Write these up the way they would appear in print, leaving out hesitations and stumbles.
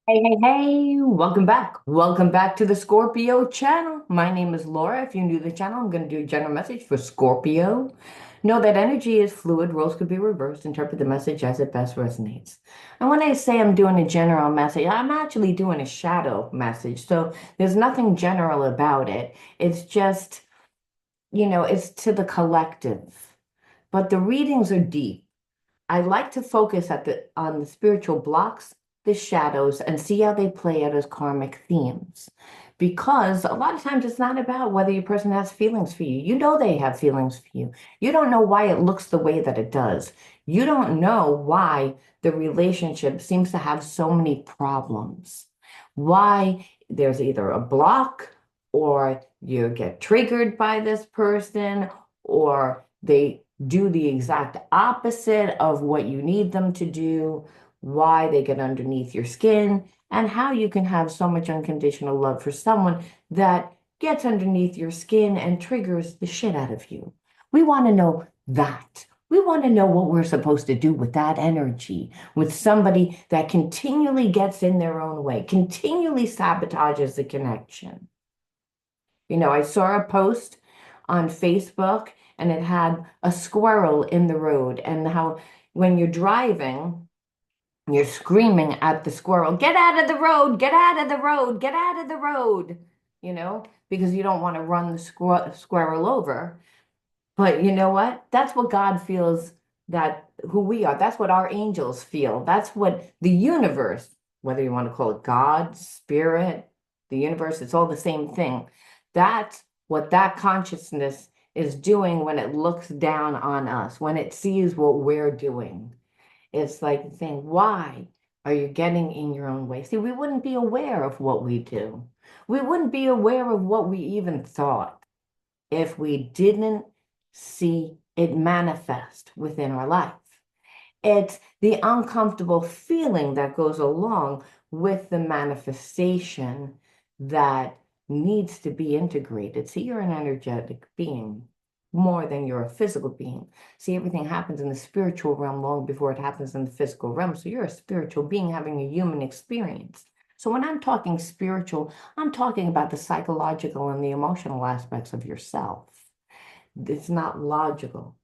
Hey, hey, hey, welcome back. Welcome back to the Scorpio channel. My name is Laura. If you're new to the channel, I'm going to do a general message for Scorpio. Know that energy is fluid, roles could be reversed. Interpret the message as it best resonates. And when I say I'm doing a general message, I'm actually doing a shadow message. So there's nothing general about it. It's just, it's to the collective. But the readings are deep. I like to focus on the spiritual blocks, the shadows, and see how they play out as karmic themes. Because a lot of times it's not about whether your person has feelings for you. You know they have feelings for you. You don't know why it looks the way that it does. You don't know why the relationship seems to have so many problems. Why there's either a block or you get triggered by this person or they do the exact opposite of what you need them to do, why they get underneath your skin, and how you can have so much unconditional love for someone that gets underneath your skin and triggers the shit out of you. We want to know that. We want to know what we're supposed to do with that energy, with somebody that continually gets in their own way, continually sabotages the connection. I saw a post on Facebook and it had a squirrel in the road, and how when you're driving, you're screaming at the squirrel, get out of the road, get out of the road, get out of the road, because you don't want to run the squirrel over. But you know what? That's what God feels, that who we are. That's what our angels feel. That's what the universe, whether you want to call it God, spirit, the universe, it's all the same thing. That's what that consciousness is doing when it looks down on us, when it sees what we're doing. It's like saying, why are you getting in your own way? See, we wouldn't be aware of what we do. We wouldn't be aware of what we even thought if we didn't see it manifest within our life. It's the uncomfortable feeling that goes along with the manifestation that needs to be integrated. See, you're an energetic being more than you're a physical being. See, everything happens in the spiritual realm long before it happens in the physical realm. So you're a spiritual being having a human experience. So when I'm talking spiritual, I'm talking about the psychological and the emotional aspects of yourself. It's not logical.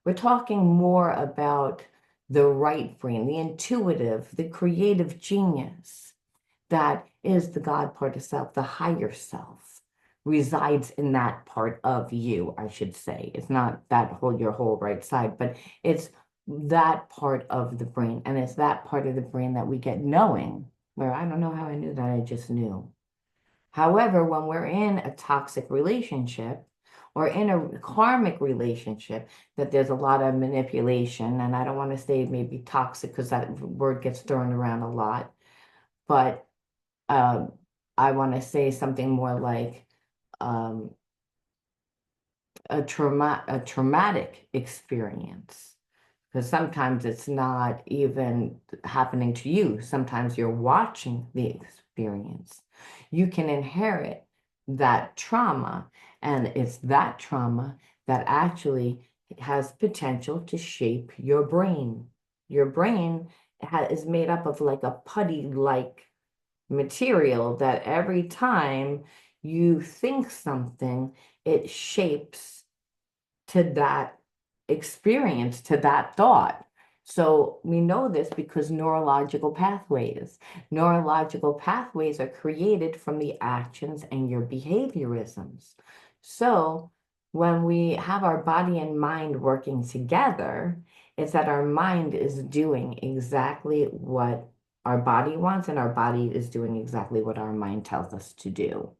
We're talking more about the right brain, the intuitive, the creative genius that is the God part of self, the higher self resides in that part of you, I should say. It's not that whole, your whole right side, but it's that part of the brain. And it's that part of the brain that we get knowing, where I don't know how I knew that, I just knew. However, when we're in a toxic relationship or in a karmic relationship, that there's a lot of manipulation, and I don't want to say maybe toxic because that word gets thrown around a lot, but um, I want to say something more like um, a traumatic experience. Because sometimes it's not even happening to you. Sometimes you're watching the experience. You can inherit that trauma, and it's that trauma that actually has potential to shape your brain. Your brain is made up of like a putty-like material that every time you think something, it shapes to that experience, to that thought. So we know this because neurological pathways are created from the actions and your behaviorisms. So when we have our body and mind working together, it's that our mind is doing exactly what our body wants, and our body is doing exactly what our mind tells us to do.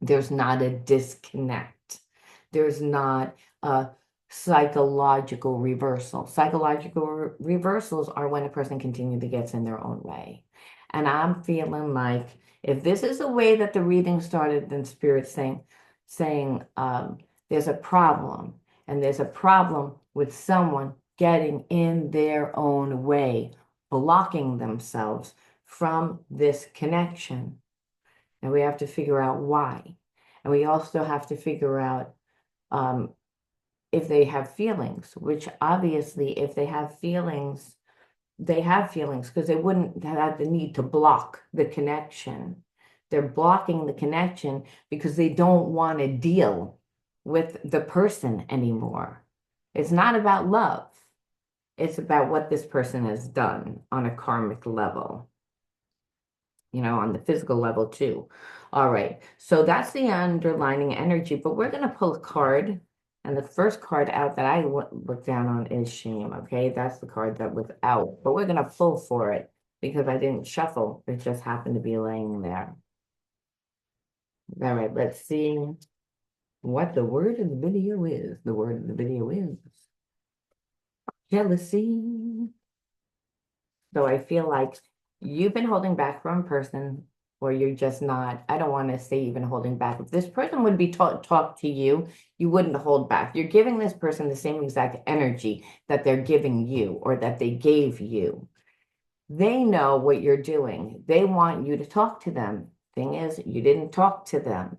There's not a disconnect. There's not a psychological reversal. Psychological reversals are when a person continually gets in their own way. And I'm feeling like if this is the way that the reading started, then Spirit saying there's a problem, and there's a problem with someone getting in their own way, blocking themselves from this connection. And we have to figure out why. And we also have to figure out um, if they have feelings, which obviously, if they have feelings, they have feelings because they wouldn't have had the need to block the connection. They're blocking the connection because they don't want to deal with the person anymore. It's not about love. It's about what this person has done on a karmic level, on the physical level too. All right. So that's the underlining energy, but we're going to pull a card. And the first card out that I looked down on is shame. Okay. That's the card that was out, but we're going to pull for it because I didn't shuffle. It just happened to be laying there. All right. Let's see what the word of the video is. The word of the video is jealousy. So I feel like you've been holding back from a person, or you're just not, I don't want to say even holding back. If this person would be talk to you, you wouldn't hold back. You're giving this person the same exact energy that they're giving you or that they gave you. They know what you're doing. They want you to talk to them. Thing is, you didn't talk to them.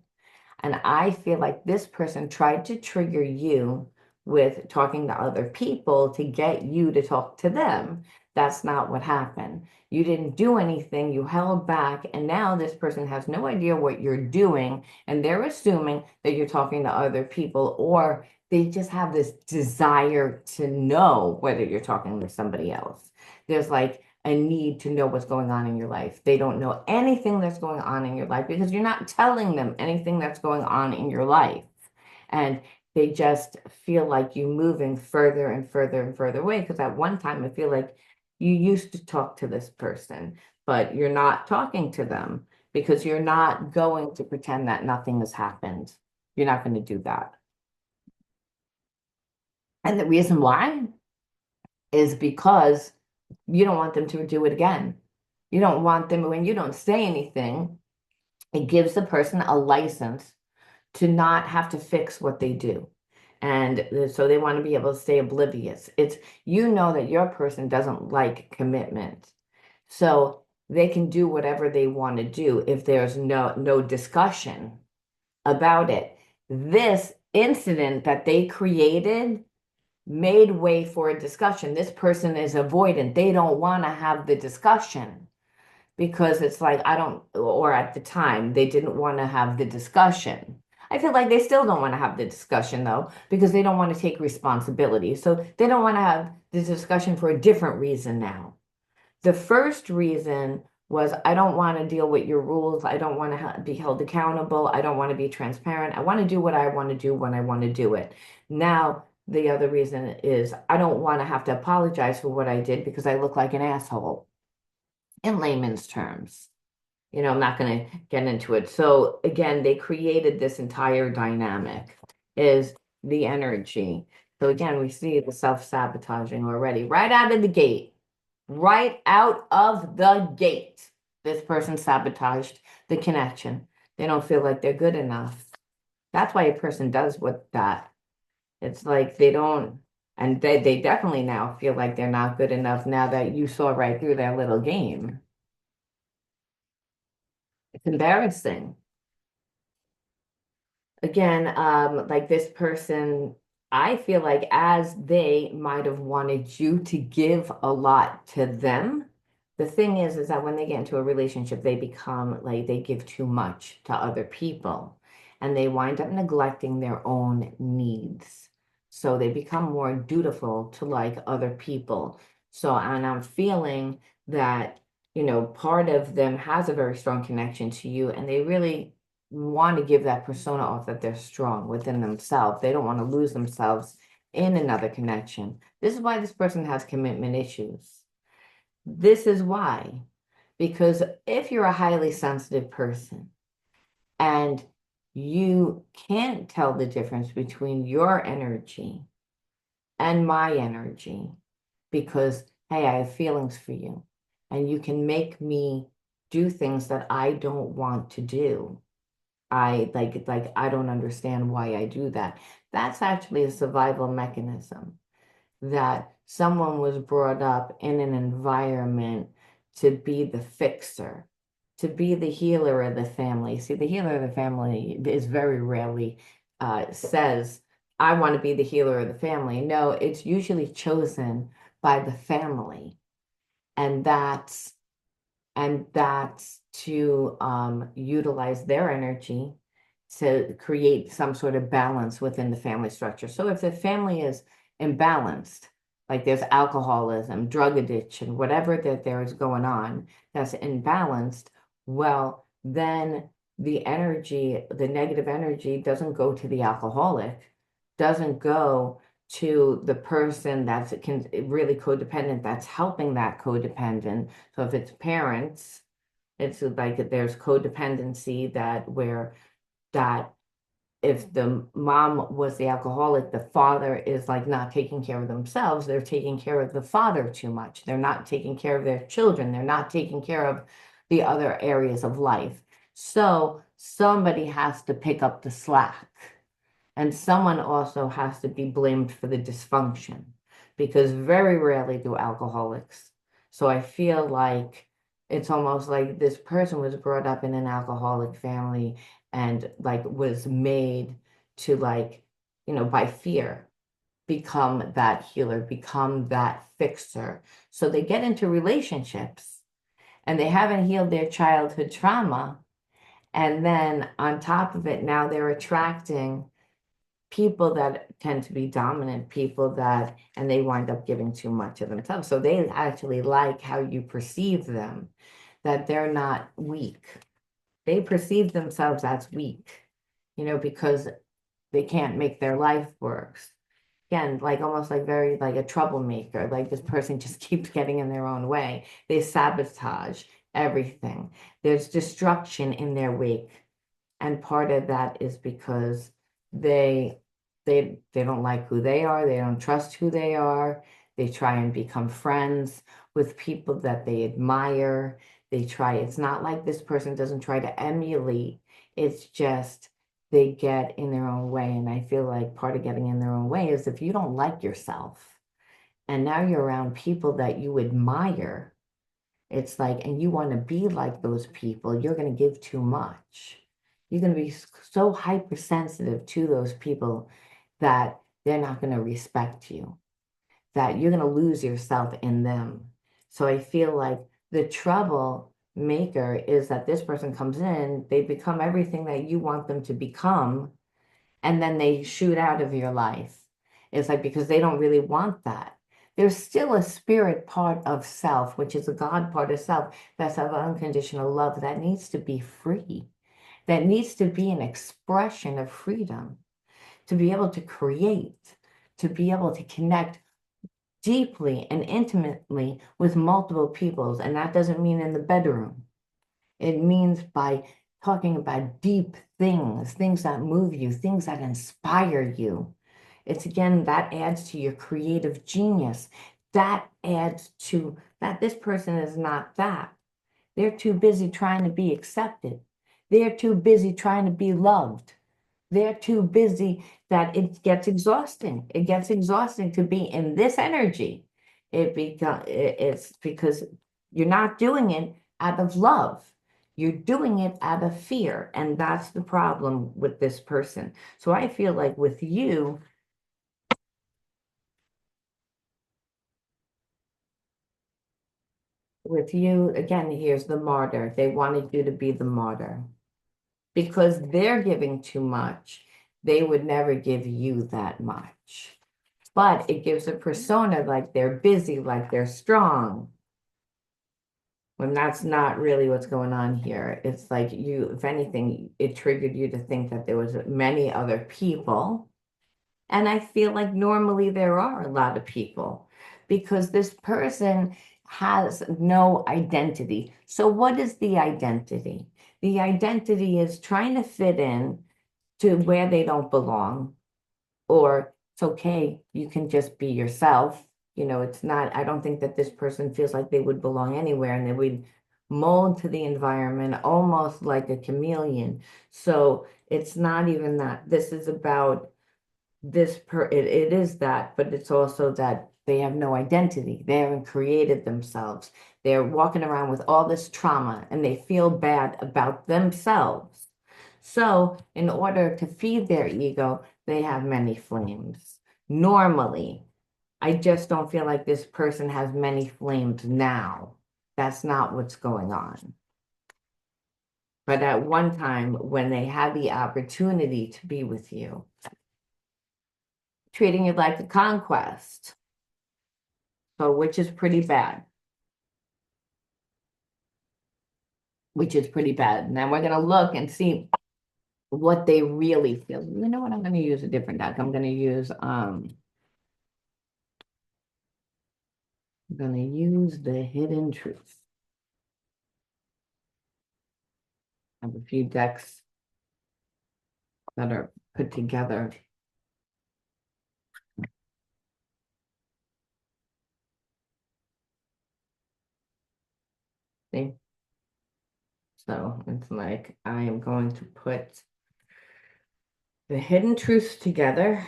And I feel like this person tried to trigger you with talking to other people to get you to talk to them. That's not what happened. You didn't do anything, you held back, and now this person has no idea what you're doing, and they're assuming that you're talking to other people, or they just have this desire to know whether you're talking to somebody else. There's like a need to know what's going on in your life. They don't know anything that's going on in your life because you're not telling them anything that's going on in your life. And they just feel like you moving further and further and further away. Because at one time, I feel like you used to talk to this person, but you're not talking to them because you're not going to pretend that nothing has happened. You're not going to do that. And the reason why is because you don't want them to do it again. You don't want them, when you don't say anything, it gives the person a license to not have to fix what they do. And so they want to be able to stay oblivious. It's, that your person doesn't like commitment. So they can do whatever they want to do if there's no discussion about it. This incident that they created made way for a discussion. This person is avoidant. They don't want to have the discussion because it's like, I don't, or at the time, they didn't want to have the discussion. I feel like they still don't want to have the discussion though, because they don't want to take responsibility. So they don't want to have the discussion for a different reason now. The first reason was, I don't want to deal with your rules. I don't want to be held accountable. I don't want to be transparent. I want to do what I want to do when I want to do it. Now, the other reason is, I don't want to have to apologize for what I did because I look like an asshole, in layman's terms. I'm not going to get into it. So again, they created this entire dynamic is the energy. So again, we see the self-sabotaging already right out of the gate. Right out of the gate, this person sabotaged the connection. They don't feel like they're good enough. That's why a person does what that. It's like they don't, and they definitely now feel like they're not good enough now that you saw right through their little game. It's embarrassing. Again, like this person, I feel like as they might have wanted you to give a lot to them, the thing is that when they get into a relationship, they become like they give too much to other people and they wind up neglecting their own needs. So they become more dutiful to like other people. So, and I'm feeling that, part of them has a very strong connection to you and they really want to give that persona off that they're strong within themselves. They don't want to lose themselves in another connection. This is why this person has commitment issues. This is why. Because if you're a highly sensitive person and you can't tell the difference between your energy and my energy, because, hey, I have feelings for you, and you can make me do things that I don't want to do. I I don't understand why I do that. That's actually a survival mechanism that someone was brought up in an environment to be the fixer, to be the healer of the family. See, the healer of the family is very rarely says, I want to be the healer of the family. No, it's usually chosen by the family. And that's to utilize their energy to create some sort of balance within the family structure. So if the family is imbalanced, like there's alcoholism, drug addiction, whatever that there is going on that's imbalanced, well, then the energy, the negative energy doesn't go to the alcoholic, doesn't go to the person that's really codependent, that's helping that codependent. So if it's parents, it's like there's codependency that where that if the mom was the alcoholic, the father is like not taking care of themselves. They're taking care of the father too much. They're not taking care of their children. They're not taking care of the other areas of life. So somebody has to pick up the slack. And someone also has to be blamed for the dysfunction because very rarely do alcoholics. So I feel like it's almost like this person was brought up in an alcoholic family and like was made to like, by fear, become that healer, become that fixer. So they get into relationships and they haven't healed their childhood trauma. And then on top of it, now they're attracting people that tend to be dominant, people that, and they wind up giving too much of themselves. So they actually like how you perceive them, that they're not weak. They perceive themselves as weak, because they can't make their life work. Again, like almost like very like a troublemaker, like this person just keeps getting in their own way. They sabotage everything. There's destruction in their wake. And part of that is because they they don't like who they are, they don't trust who they are. They try and become friends with people that they admire. It's not like this person doesn't try to emulate. It's just they get in their own way. And I feel like part of getting in their own way is if you don't like yourself and now you're around people that you admire, it's like, and you want to be like those people, you're going to give too much. You're going to be so hypersensitive to those people that they're not going to respect you, that you're going to lose yourself in them. So I feel like the trouble maker is that this person comes in, they become everything that you want them to become, and then they shoot out of your life. It's like because they don't really want that. There's still a spirit part of self, which is a God part of self, that's of unconditional love that needs to be free, that needs to be an expression of freedom, to be able to create, to be able to connect deeply and intimately with multiple peoples. And that doesn't mean in the bedroom. It means by talking about deep things, things that move you, things that inspire you. It's again, that adds to your creative genius. That adds to that this person is not that. They're too busy trying to be accepted. They're too busy trying to be loved. They're too busy that it gets exhausting. It gets exhausting to be in this energy. It's because you're not doing it out of love. You're doing it out of fear. And that's the problem with this person. So I feel like with you, again, here's the martyr. They wanted you to be the martyr because they're giving too much. They would never give you that much. But it gives a persona like they're busy, like they're strong, when that's not really what's going on here. It's like you, if anything, it triggered you to think that there was many other people. And I feel like normally there are a lot of people because this person has no identity. So what is the identity? The identity is trying to fit in to where they don't belong, or it's okay, you can just be yourself. It's not, I don't think that this person feels like they would belong anywhere and they would mold to the environment almost like a chameleon. So it's not even that. This is about it is that, but it's also that they have no identity. They haven't created themselves. They're walking around with all this trauma and they feel bad about themselves. So in order to feed their ego, they have many flames. Normally, I just don't feel like this person has many flames now. That's not what's going on. But at one time, when they had the opportunity to be with you, treating it like a conquest, so which is pretty bad, which is pretty bad. Now we're gonna look and see what they really feel. You know what? I'm gonna use a different deck. I'm gonna use the hidden truth. I have a few decks that are put together. See? So it's like I am going to put the hidden truths together,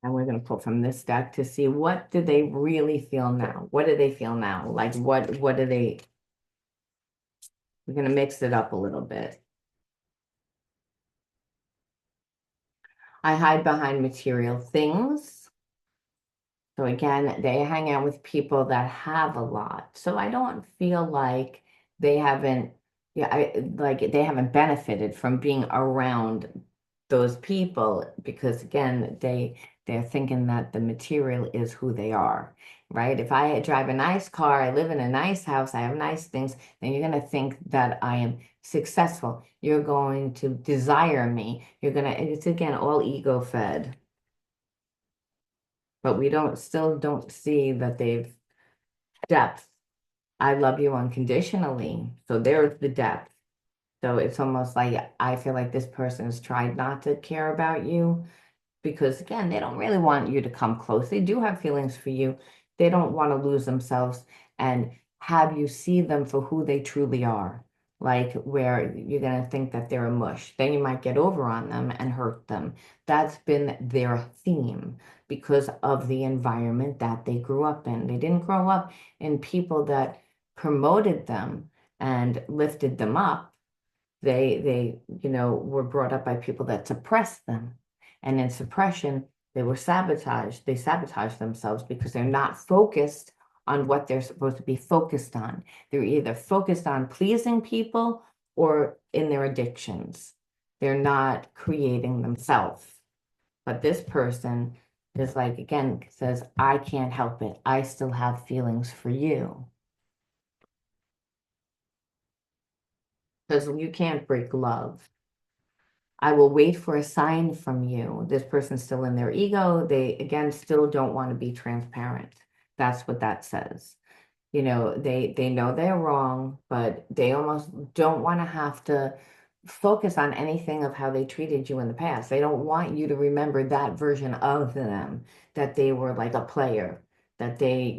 and we're going to pull from this deck to see what do they really feel now? What do they feel now? Like what do they, we're going to mix it up a little bit. I hide behind material things. So again, they hang out with people that have a lot. So I don't feel like they haven't, yeah, like they haven't benefited from being around those people because again, they're thinking that the material is who they are, right? If I drive a nice car, I live in a nice house, I have nice things, then you're going to think that I am successful. You're going to desire me. It's again all ego fed. But we still don't see that they've depth. I love you unconditionally. So there's the depth. So it's almost like I feel like this person has tried not to care about you because, again, they don't really want you to come close. They do have feelings for you. They don't want to lose themselves and have you see them for who they truly are. Like where you're going to think that they're a mush. Then you might get over on them and hurt them. That's been their theme because of the environment that they grew up in. They didn't grow up in people that promoted them and lifted them up. They were brought up by people that suppressed them. And in suppression, they were sabotaged. They sabotaged themselves because they're not focused on what they're supposed to be focused on. They're either focused on pleasing people or in their addictions. They're not creating themselves. But this person is like, again, says, I can't help it. I still have feelings for you. Because you can't break love. I will wait for a sign from you. This person's still in their ego. They, again, still don't want to be transparent. That's what that says. They know they're wrong, but they almost don't want to have to focus on anything of how they treated you in the past. They don't want you to remember that version of them, that they were like a player, that they,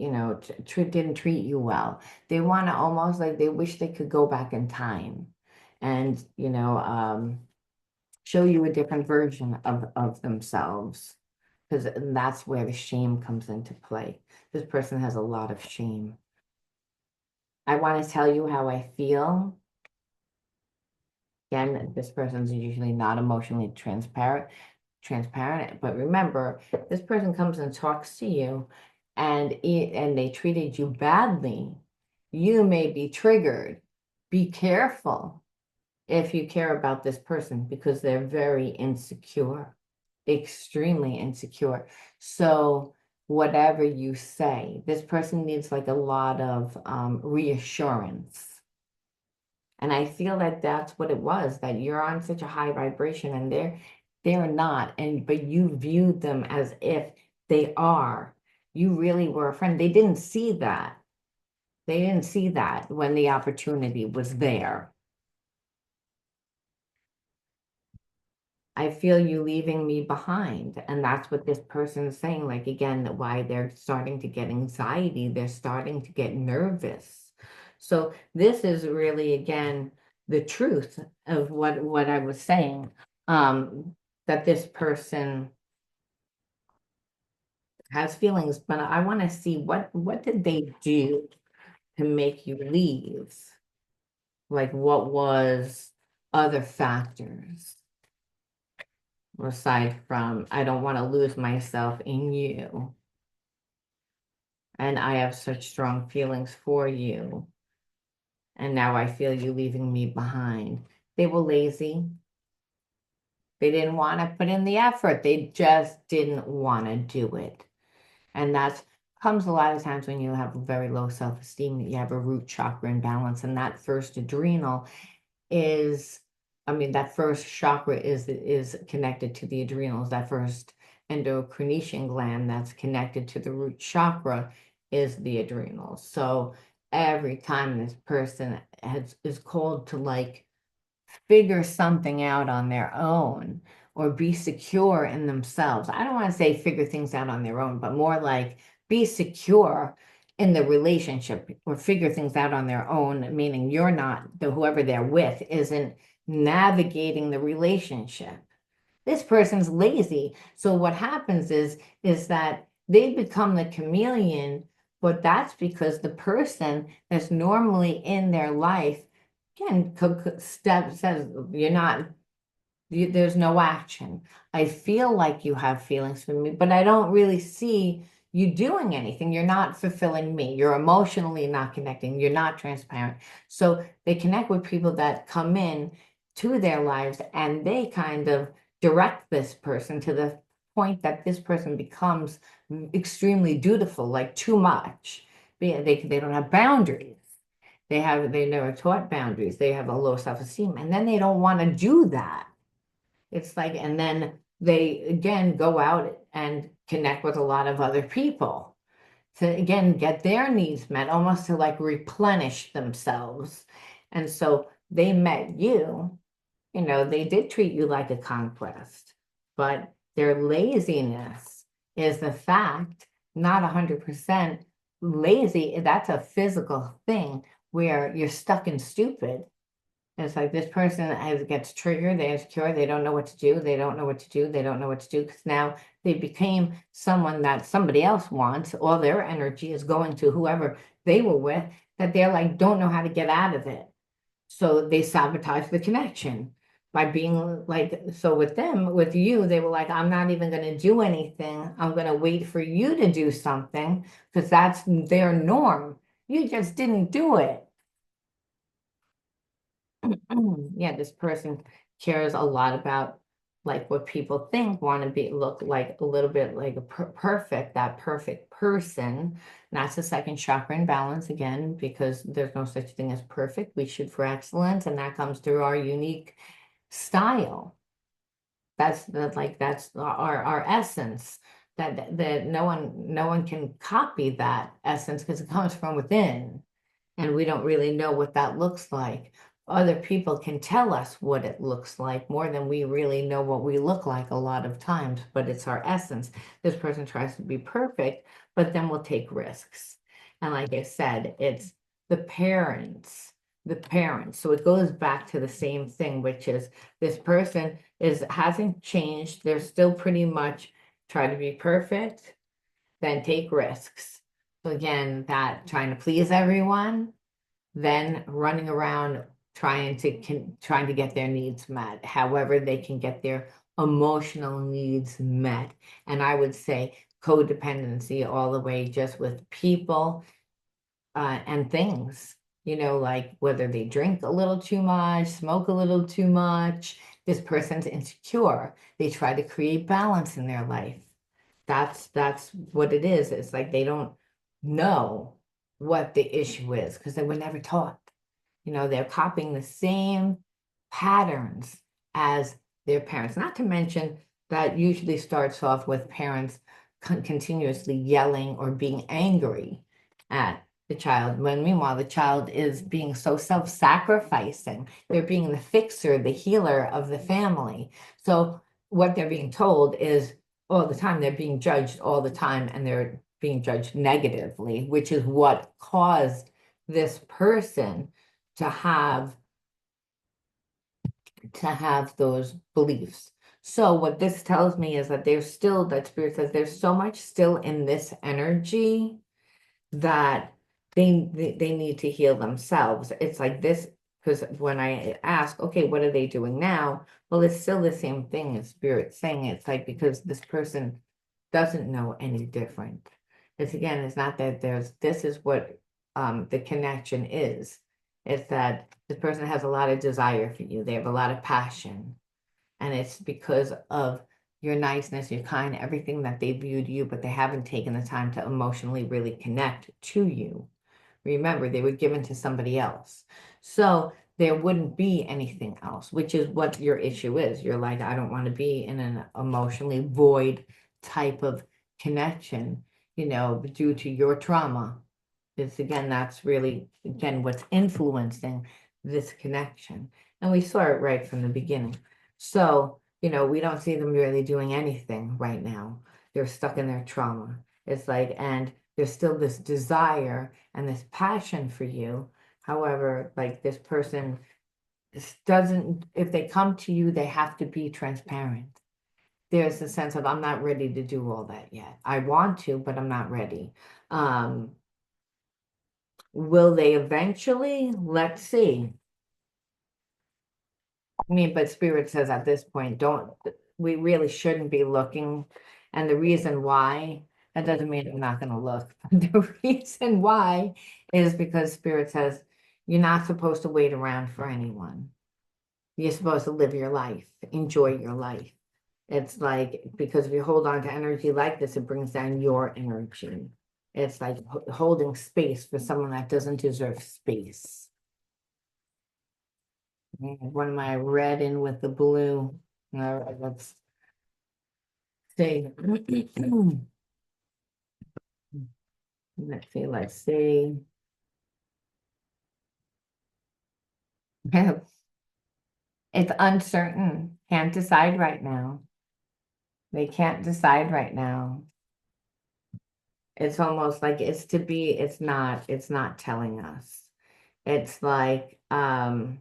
didn't treat you well. They want to almost like they wish they could go back in time and, show you a different version of themselves because that's where the shame comes into play. This person has a lot of shame. I want to tell you how I feel. Again, this person's usually not emotionally transparent, but remember, this person comes and talks to you and they treated you badly. You may be triggered. Be careful if you care about this person because they're very insecure, extremely insecure. So whatever you say, this person needs like a lot of reassurance. And I feel that that's what it was, that you're on such a high vibration and they're not, but you viewed them as if they are. You really were a friend. They didn't see that. They didn't see that when the opportunity was there. I feel you leaving me behind. And that's what this person is saying. Like, again, why they're starting to get anxiety. They're starting to get nervous. So this is really, again, the truth of what I was saying. That this person has feelings, but I want to see what did they do to make you leave? Like, what was other factors? aside from I don't want to lose myself in you. And I have such strong feelings for you. And now I feel you leaving me behind. They were lazy. They didn't want to put in the effort. They just didn't want to do it. And that comes a lot of times when you have a very low self-esteem, that you have a root chakra imbalance. And that first adrenal is, I mean, that first chakra is connected to the adrenals. That first endocrine gland that's connected to the root chakra is the adrenals. So every time this person is called to like figure something out on their own or be secure in themselves. I don't want to say figure things out on their own, but more like be secure in the relationship or figure things out on their own, meaning you're not, the whoever they're with isn't navigating the relationship. This person's lazy. So what happens is that they become the chameleon, but that's because the person that's normally in their life, again, step says you're not, there's no action. I feel like you have feelings for me, but I don't really see you doing anything. You're not fulfilling me. You're emotionally not connecting. You're not transparent. So they connect with people that come in to their lives and they kind of direct this person to the point that this person becomes extremely dutiful, like too much. They don't have boundaries. They never taught boundaries. They have a low self-esteem, and then they don't want to do that. It's like, and then they again go out and connect with a lot of other people to again get their needs met, almost to like replenish themselves. And so they met you, they did treat you like a conquest, but their laziness is the fact, not 100% lazy. That's a physical thing where you're stuck and stupid. It's like this person gets triggered, they're insecure, they don't know what to do, they don't know what to do, they don't know what to do because now they became someone that somebody else wants. All their energy is going to whoever they were with, that they're like, don't know how to get out of it. So they sabotage the connection by being like, so with them, with you, they were like, I'm not even going to do anything. I'm going to wait for you to do something because that's their norm. You just didn't do it. Yeah, this person cares a lot about like what people think, want to be look like a little bit like a perfect, that perfect person. And that's the second chakra imbalance again, because there's no such thing as perfect. We shoot for excellence, and that comes through our unique style. That's our essence. That no one can copy that essence because it comes from within and we don't really know what that looks like. Other people can tell us what it looks like more than we really know what we look like a lot of times, but it's our essence. This person tries to be perfect, but then we'll take risks. And like I said, it's the parents, the parents. So it goes back to the same thing, which is this person hasn't changed. They're still pretty much try to be perfect, then take risks. So again, that trying to please everyone, then running around trying to get their needs met, however they can get their emotional needs met. And I would say codependency all the way just with people and things, like whether they drink a little too much, smoke a little too much, this person's insecure. They try to create balance in their life. That's what it is. It's like they don't know what the issue is because they were never taught. They're copying the same patterns as their parents. Not to mention that usually starts off with parents continuously yelling or being angry at the child, when meanwhile the child is being so self-sacrificing. They're being the fixer, the healer of the family. So what they're being told is all the time, they're being judged all the time, and they're being judged negatively, which is what caused this person to have those beliefs. So what this tells me is that there's still, that spirit says there's so much still in this energy that they need to heal themselves. It's like this because when I ask, okay, what are they doing now? Well, it's still the same thing as Spirit saying. It's like because this person doesn't know any different. It's again, it's not that this is what the connection is. It's that this person has a lot of desire for you. They have a lot of passion. And it's because of your niceness, your kind, everything that they viewed you, but they haven't taken the time to emotionally really connect to you. Remember, they were given to somebody else. So there wouldn't be anything else, which is what your issue is. You're like, I don't want to be in an emotionally void type of connection, due to your trauma. It's again, that's really, again, what's influencing this connection. And we saw it right from the beginning. So, we don't see them really doing anything right now. They're stuck in their trauma. It's like, and there's still this desire and this passion for you. However, like this person doesn't, if they come to you, they have to be transparent. There's a sense of, I'm not ready to do all that yet. I want to, but I'm not ready. Um, will they eventually? Let's see. I mean, but Spirit says at this point, we really shouldn't be looking. And the reason why, that doesn't mean I'm not going to look. The reason why is because Spirit says you're not supposed to wait around for anyone. You're supposed to live your life, enjoy your life. It's like, because if you hold on to energy like this, it brings down your energy. It's like holding space for someone that doesn't deserve space. One of my red in with the blue. All right, let's see. Let's see. It's uncertain. Can't decide right now. They can't decide right now. It's almost like it's not telling us. It's like, the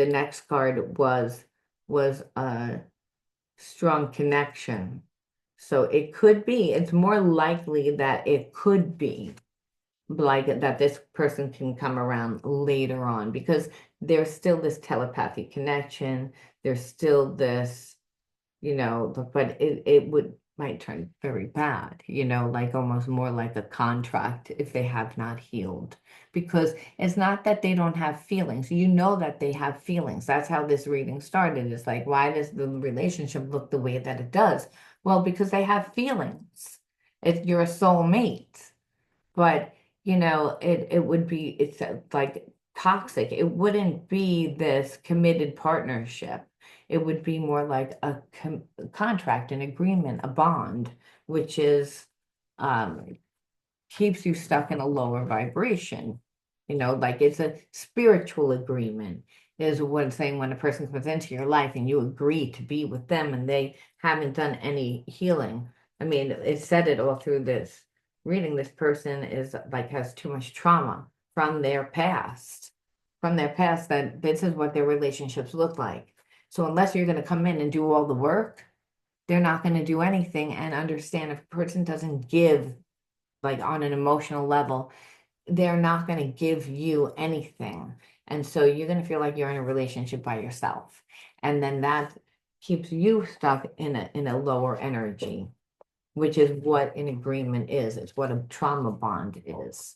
next card was a strong connection. So it's more likely that it could be like that this person can come around later on because there's still this telepathic connection. There's still this, but it might turn very bad, like almost more like a contract if they have not healed. Because it's not that they don't have feelings. You know that they have feelings. That's how this reading started. It's like, why does the relationship look the way that it does? Well, because they have feelings. You're a soulmate. But, it's like toxic. It wouldn't be this committed partnership. It would be more like a contract, an agreement, a bond, which is um, keeps you stuck in a lower vibration. Like it's a spiritual agreement, is what I'm saying when a person comes into your life and you agree to be with them and they haven't done any healing. I mean, it said it all through this reading. This person is like has too much trauma from their past, that this is what their relationships look like. So unless you're going to come in and do all the work, they're not going to do anything and understand if a person doesn't give like on an emotional level, they're not going to give you anything. And so you're going to feel like you're in a relationship by yourself. And then that keeps you stuck in a lower energy, which is what an agreement is. It's what a trauma bond is.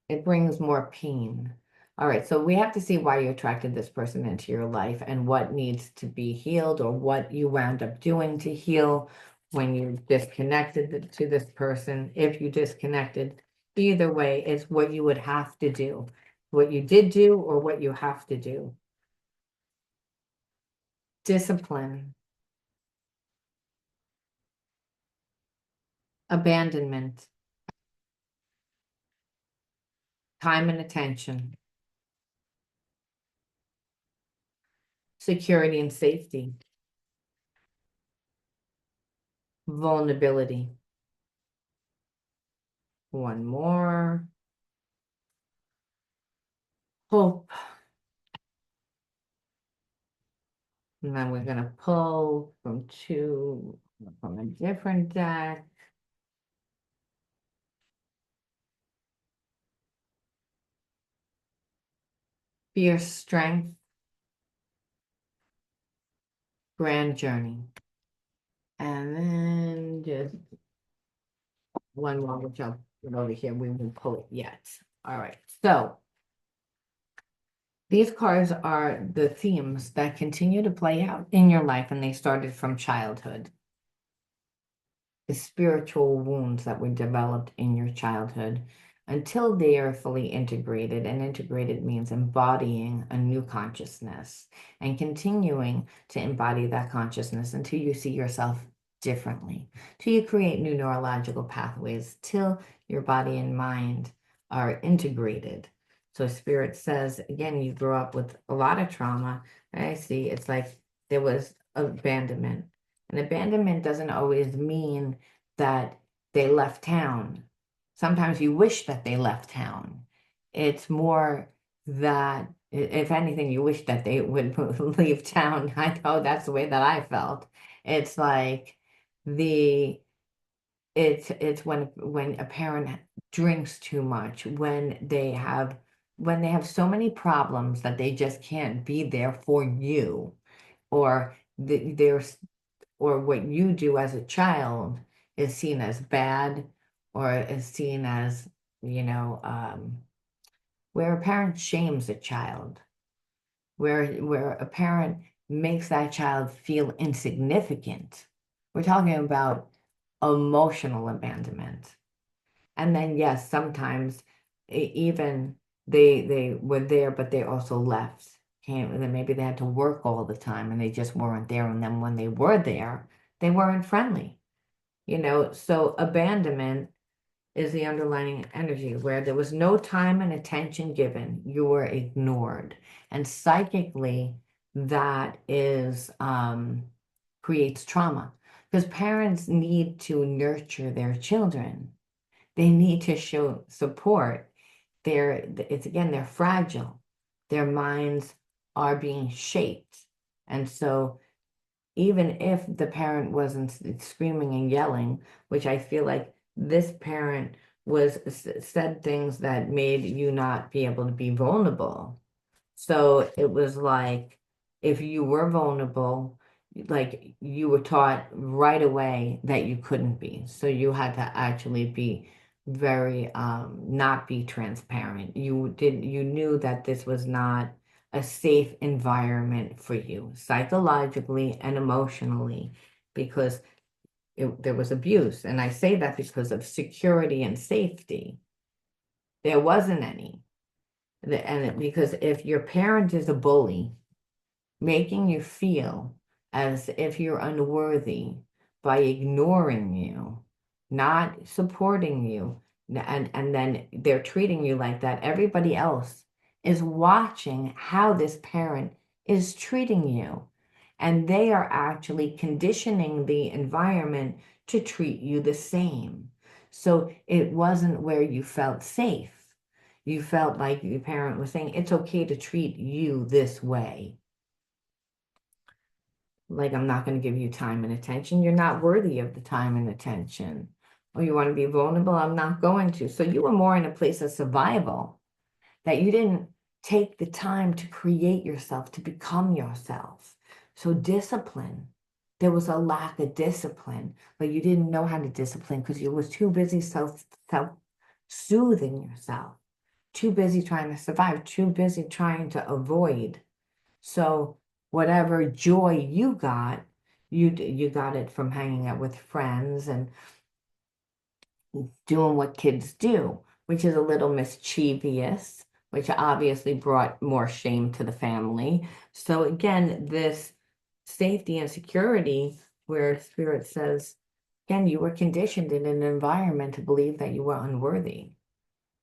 It brings more pain. All right, so we have to see why you attracted this person into your life and what needs to be healed or what you wound up doing to heal when you disconnected to this person. If you disconnected, either way, it's what you would have to do, what you did do or what you have to do. Discipline, abandonment, time and attention, security and safety, vulnerability. One more. Hope. And then we're gonna pull from a different deck. fierce strength, grand journey. And then just one more, which I'll put over here. We won't pull it yet. All right. So these cards are the themes that continue to play out in your life, and they started from childhood. The spiritual wounds that were developed in your childhood until they are fully integrated. And integrated means embodying a new consciousness and continuing to embody that consciousness until you see yourself differently, till you create new neurological pathways, till your body and mind are integrated. So spirit says, again, you grew up with a lot of trauma. And I see it's like there was abandonment. And abandonment doesn't always mean that they left town. Sometimes you wish that they left town. It's more that, if anything, you wish that they would leave town. I know that's the way that I felt. It's like the it's when a parent drinks too much, when they have so many problems that they just can't be there for you, or there's or what you do as a child is seen as bad, or is seen as, you know, where a parent shames a child, where a parent makes that child feel insignificant. We're talking about emotional abandonment. And then yes, sometimes even they were there, but they also left. Came, then maybe they had to work all the time and they just weren't there. And then when they were there, they weren't friendly. So abandonment is the underlying energy where there was no time and attention given. You were ignored. And psychically, that is creates trauma because parents need to nurture their children. They need to show support. They're fragile. Their minds are being shaped. And so even if the parent wasn't screaming and yelling, which I feel like this parent said things that made you not be able to be vulnerable. So it was like if you were vulnerable, like you were taught right away that you couldn't be. So you had to actually be very not be transparent. You knew that this was not a safe environment for you psychologically and emotionally because there was abuse. And I say that because of security and safety. There wasn't any. Because if your parent is a bully, making you feel as if you're unworthy by ignoring you, not supporting you, and then they're treating you like that, everybody else is watching how this parent is treating you. And they are actually conditioning the environment to treat you the same. So it wasn't where you felt safe. You felt like your parent was saying, it's okay to treat you this way. Like, I'm not going to give you time and attention. You're not worthy of the time and attention. Or you want to be vulnerable? I'm not going to. So you were more in a place of survival, that you didn't take the time to create yourself, to become yourself. So discipline, there was a lack of discipline, but you didn't know how to discipline because you was too busy self-soothing yourself, too busy trying to survive, too busy trying to avoid. So whatever joy you got, you got it from hanging out with friends and doing what kids do, which is a little mischievous, which obviously brought more shame to the family. So again, this safety and security, where spirit says, again, you were conditioned in an environment to believe that you were unworthy,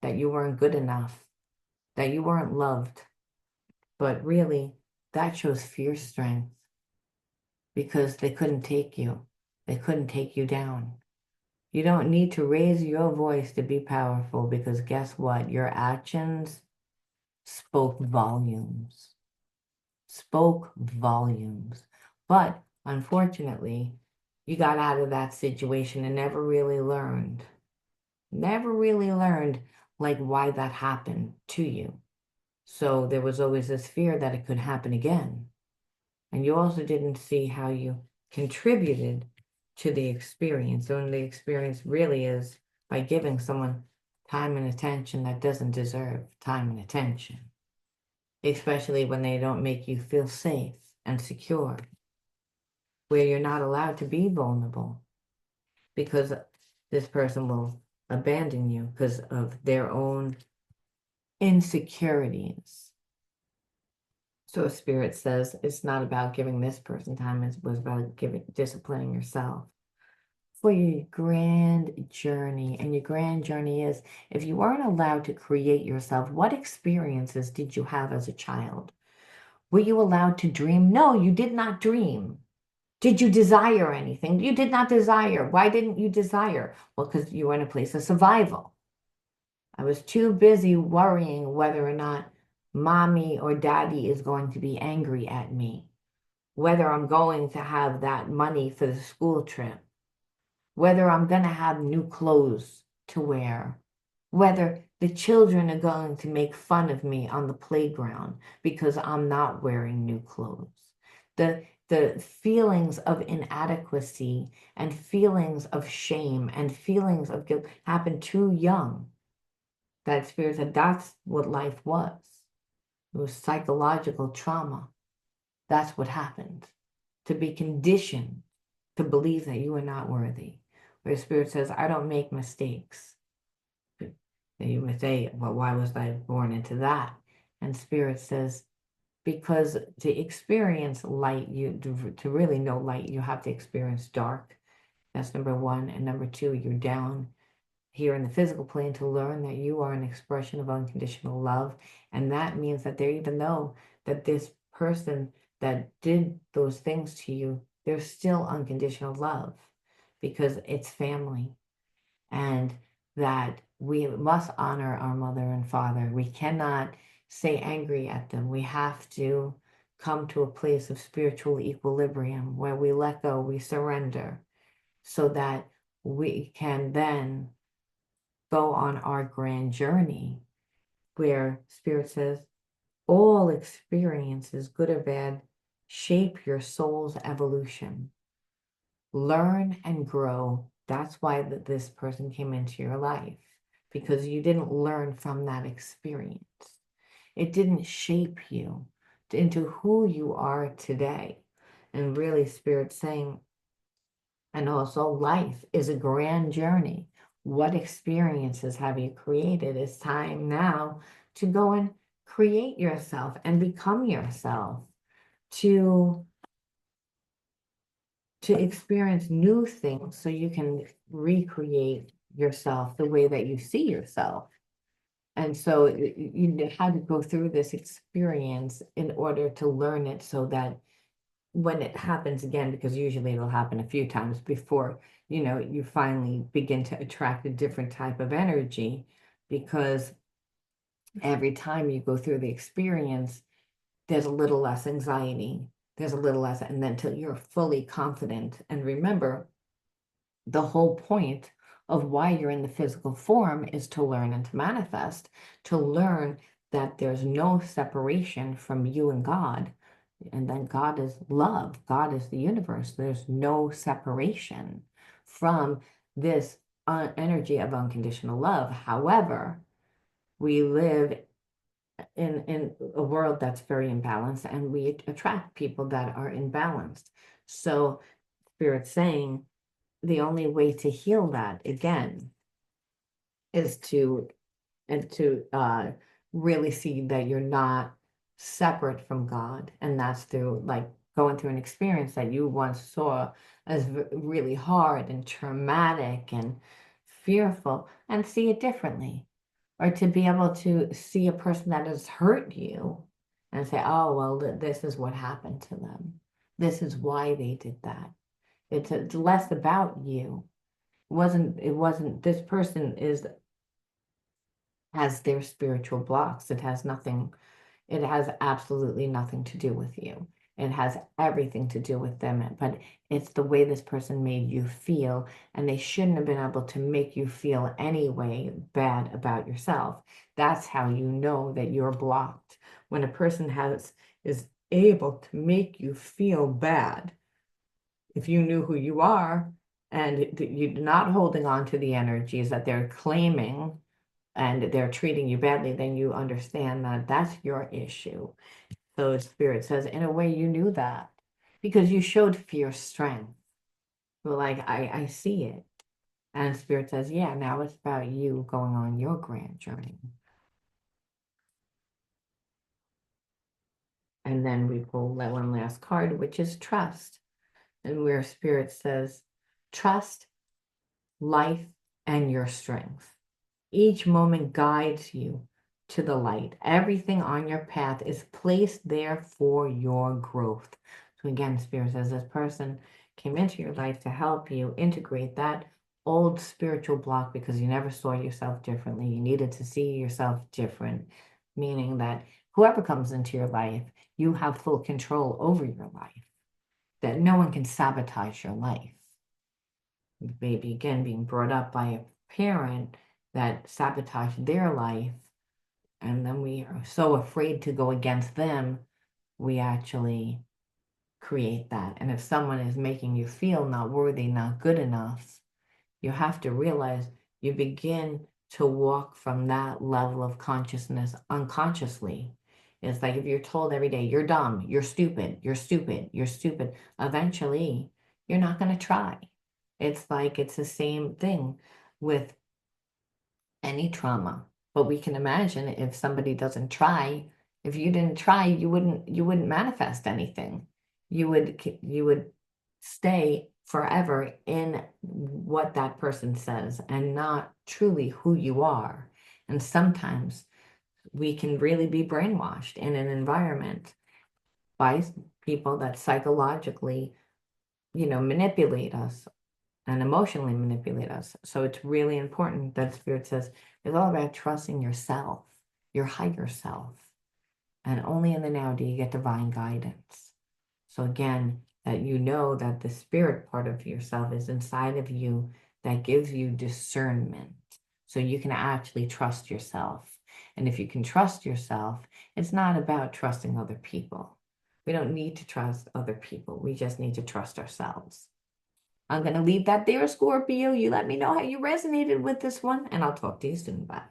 that you weren't good enough, that you weren't loved. But really, that shows fierce strength because they couldn't take you. They couldn't take you down. You don't need to raise your voice to be powerful because guess what? Your actions spoke volumes. Spoke volumes. But unfortunately, you got out of that situation and never really learned. Never really learned like why that happened to you. So there was always this fear that it could happen again. And you also didn't see how you contributed to the experience. So, the experience really is by giving someone time and attention that doesn't deserve time and attention, especially when they don't make you feel safe and secure, where you're not allowed to be vulnerable because this person will abandon you because of their own insecurities. So Spirit says it's not about giving this person time, it was about disciplining yourself for your grand journey. And your grand journey is, if you weren't allowed to create yourself, what experiences did you have as a child? Were you allowed to dream? No, you did not dream. Did you desire anything? You did not desire. Why didn't you desire? Well, because you were in a place of survival. I was too busy worrying whether or not mommy or daddy is going to be angry at me, whether I'm going to have that money for the school trip, whether I'm going to have new clothes to wear, whether the children are going to make fun of me on the playground because I'm not wearing new clothes. The feelings of inadequacy and feelings of shame and feelings of guilt happen too young. That Spirit said that's what life was. It was psychological trauma. That's what happened. To be conditioned to believe that you are not worthy. Where Spirit says, I don't make mistakes. And you would say, well, why was I born into that? And Spirit says, because to experience light, to really know light, you have to experience dark. That's number one. And number two, you're down here in the physical plane to learn that you are an expression of unconditional love. And that means that there, even though that this person that did those things to you, there's still unconditional love because it's family. And that we must honor our mother and father. We cannot stay angry at them. We have to come to a place of spiritual equilibrium where we let go, we surrender, so that we can then go on our grand journey where Spirit says all experiences, good or bad, shape your soul's evolution. Learn and grow. That's why this person came into your life, because you didn't learn from that experience. It didn't shape you into who you are today. And really, Spirit saying, and also life is a grand journey. What experiences have you created? It's time now to go and create yourself and become yourself, to experience new things so you can recreate yourself the way that you see yourself. And so you had to go through this experience in order to learn it, so that when it happens again, because usually it'll happen a few times before, you finally begin to attract a different type of energy, because every time you go through the experience, there's a little less anxiety, there's a little less, and then until you're fully confident. And remember, the whole point of why you're in the physical form is to learn and to manifest, to learn that there's no separation from you and God. And then God is love. God is the universe. There's no separation from this energy of unconditional love. However, we live in a world that's very imbalanced, and we attract people that are imbalanced. So Spirit's saying the only way to heal that again is to really see that you're not separate from God. And that's through like going through an experience that you once saw as really hard and traumatic and fearful, and see it differently. Or to be able to see a person that has hurt you and say, oh, well, this is what happened to them. This is why they did that. It's less about you. It wasn't this person has their spiritual blocks. It has absolutely nothing to do with you. It has everything to do with them, but it's the way this person made you feel, and they shouldn't have been able to make you feel any way bad about yourself. That's how you know that you're blocked. When a person is able to make you feel bad, if you knew who you are and you're not holding on to the energies that they're claiming and they're treating you badly, then you understand that that's your issue. So Spirit says, in a way, you knew that because you showed fierce strength. But like, I see it. And Spirit says, yeah, now it's about you going on your grand journey. And then we pull that one last card, which is trust. And where Spirit says, trust life and your strength. Each moment guides you to the light. Everything on your path is placed there for your growth. So again, Spirit says this person came into your life to help you integrate that old spiritual block because you never saw yourself differently. You needed to see yourself different, meaning that whoever comes into your life, you have full control over your life, that no one can sabotage your life. Maybe again being brought up by a parent that sabotaged their life, and then we are so afraid to go against them, we actually create that. And if someone is making you feel not worthy, not good enough, you have to realize you begin to walk from that level of consciousness unconsciously. It's like if you're told every day, you're dumb, you're stupid, you're stupid, you're stupid, eventually you're not going to try. It's like it's the same thing with any trauma. But we can imagine if somebody doesn't try, if you didn't try, you wouldn't manifest anything. You would stay forever in what that person says and not truly who you are. And sometimes we can really be brainwashed in an environment by people that psychologically, manipulate us and emotionally manipulate us. So it's really important that Spirit says it's all about trusting yourself, your higher self. And only in the now do you get divine guidance. So again, that you know that the spirit part of yourself is inside of you that gives you discernment. So you can actually trust yourself. And if you can trust yourself, it's not about trusting other people. We don't need to trust other people. We just need to trust ourselves. I'm going to leave that there, Scorpio. You let me know how you resonated with this one, and I'll talk to you soon. Bye.